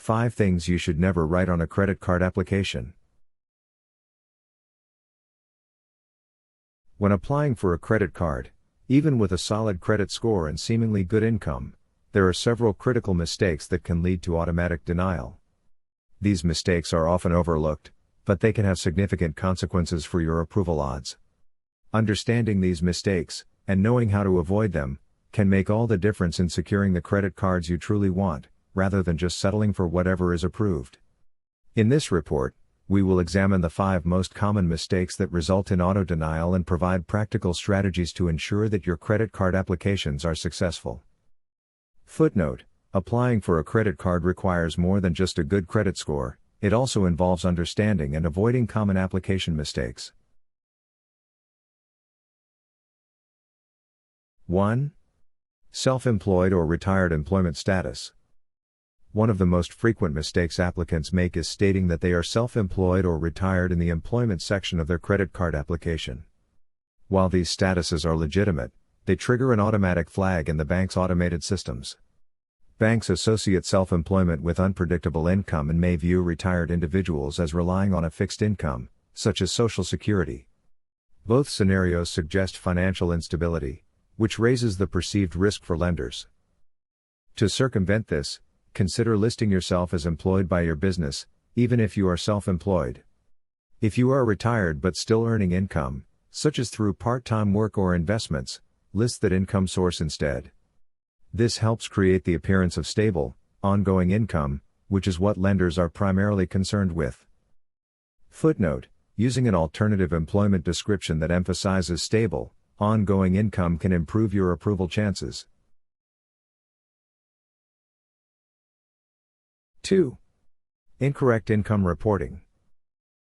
5 things you should never write on a credit card application. When applying for a credit card, even with a solid credit score and seemingly good income, there are several critical mistakes that can lead to automatic denial. These mistakes are often overlooked, but they can have significant consequences for your approval odds. Understanding these mistakes, and knowing how to avoid them, can make all the difference in securing the credit cards you truly want, rather than just settling for whatever is approved. In this report, we will examine the 5 most common mistakes that result in auto denial and provide practical strategies to ensure that your credit card applications are successful. Footnote: applying for a credit card requires more than just a good credit score, it also involves understanding and avoiding common application mistakes. 1. Self-employed or retired employment status. One of the most frequent mistakes applicants make is stating that they are self-employed or retired in the employment section of their credit card application. While these statuses are legitimate, they trigger an automatic flag in the bank's automated systems. Banks associate self-employment with unpredictable income and may view retired individuals as relying on a fixed income, such as Social Security. Both scenarios suggest financial instability, which raises the perceived risk for lenders. To circumvent this, consider listing yourself as employed by your business, even if you are self-employed. If you are retired but still earning income, such as through part-time work or investments, list that income source instead. This helps create the appearance of stable, ongoing income, which is what lenders are primarily concerned with. Footnote: using an alternative employment description that emphasizes stable, ongoing income can improve your approval chances. 2. Incorrect income reporting.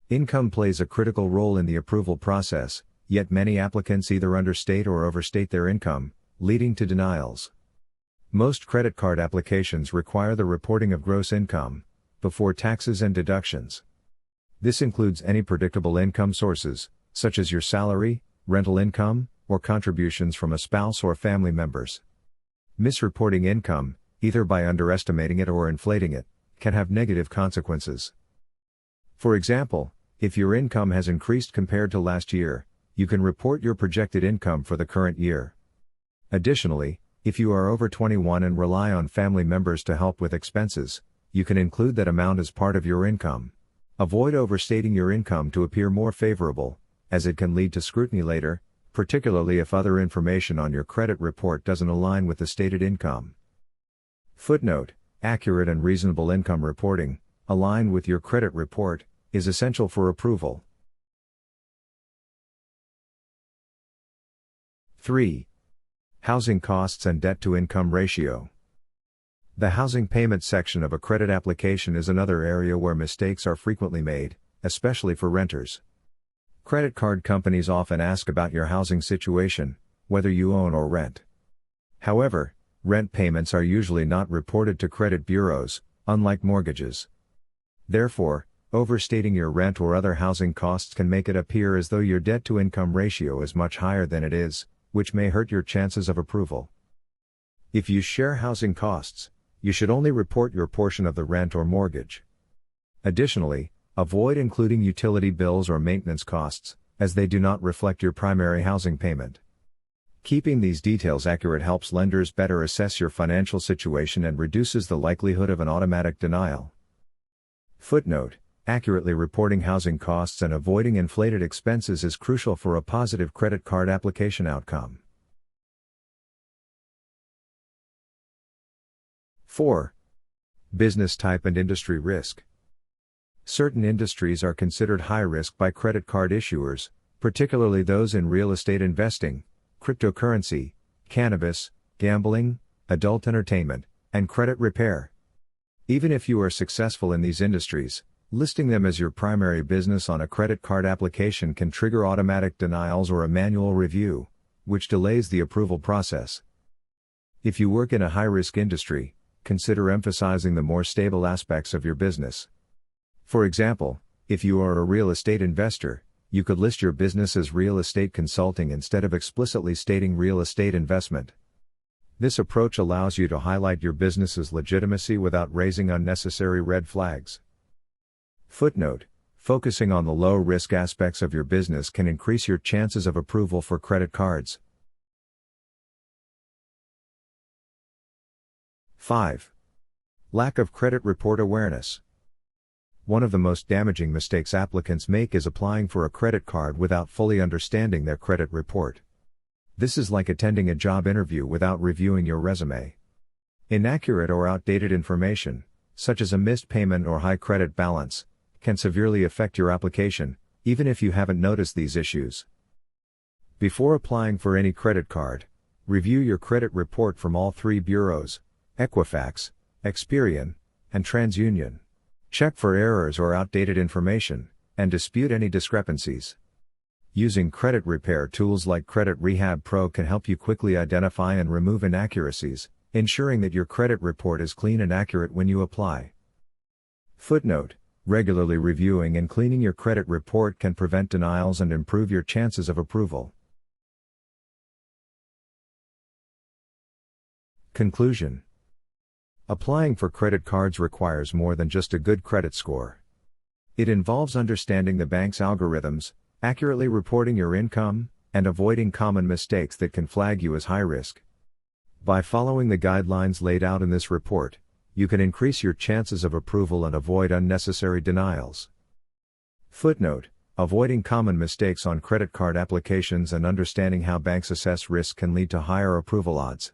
Income plays a critical role in the approval process, yet many applicants either understate or overstate their income, leading to denials. Most credit card applications require the reporting of gross income, before taxes and deductions. This includes any predictable income sources, such as your salary, rental income, or contributions from a spouse or family members. Misreporting income, either by underestimating it or inflating it, can have negative consequences. For example, if your income has increased compared to last year, you can report your projected income for the current year. Additionally, if you are over 21 and rely on family members to help with expenses, you can include that amount as part of your income. Avoid overstating your income to appear more favorable, as it can lead to scrutiny later, particularly if other information on your credit report doesn't align with the stated income. Footnote: accurate and reasonable income reporting, aligned with your credit report, is essential for approval. 3. Housing costs and debt-to-income ratio. The housing payment section of a credit application is another area where mistakes are frequently made, especially for renters. Credit card companies often ask about your housing situation, whether you own or rent. However, rent payments are usually not reported to credit bureaus, unlike mortgages. Therefore, overstating your rent or other housing costs can make it appear as though your debt-to-income ratio is much higher than it is, which may hurt your chances of approval. If you share housing costs, you should only report your portion of the rent or mortgage. Additionally, avoid including utility bills or maintenance costs, as they do not reflect your primary housing payment. Keeping these details accurate helps lenders better assess your financial situation and reduces the likelihood of an automatic denial. Footnote: accurately reporting housing costs and avoiding inflated expenses is crucial for a positive credit card application outcome. 4. Business type and industry risk. Certain industries are considered high risk by credit card issuers, particularly those in real estate investing, cryptocurrency, cannabis, gambling, adult entertainment, and credit repair. Even if you are successful in these industries, listing them as your primary business on a credit card application can trigger automatic denials or a manual review, which delays the approval process. If you work in a high-risk industry, consider emphasizing the more stable aspects of your business. For example, if you are a real estate investor, you could list your business as real estate consulting instead of explicitly stating real estate investment. This approach allows you to highlight your business's legitimacy without raising unnecessary red flags. Footnote: focusing on the low-risk aspects of your business can increase your chances of approval for credit cards. 5. Lack of credit report awareness. One of the most damaging mistakes applicants make is applying for a credit card without fully understanding their credit report. This is like attending a job interview without reviewing your resume. Inaccurate or outdated information, such as a missed payment or high credit balance, can severely affect your application, even if you haven't noticed these issues. Before applying for any credit card, review your credit report from all three bureaus, Equifax, Experian, and TransUnion. Check for errors or outdated information, and dispute any discrepancies. Using credit repair tools like Credit Rehab Pro can help you quickly identify and remove inaccuracies, ensuring that your credit report is clean and accurate when you apply. Footnote: regularly reviewing and cleaning your credit report can prevent denials and improve your chances of approval. Conclusion: applying for credit cards requires more than just a good credit score. It involves understanding the bank's algorithms, accurately reporting your income, and avoiding common mistakes that can flag you as high risk. By following the guidelines laid out in this report, you can increase your chances of approval and avoid unnecessary denials. Footnote: avoiding common mistakes on credit card applications and understanding how banks assess risk can lead to higher approval odds.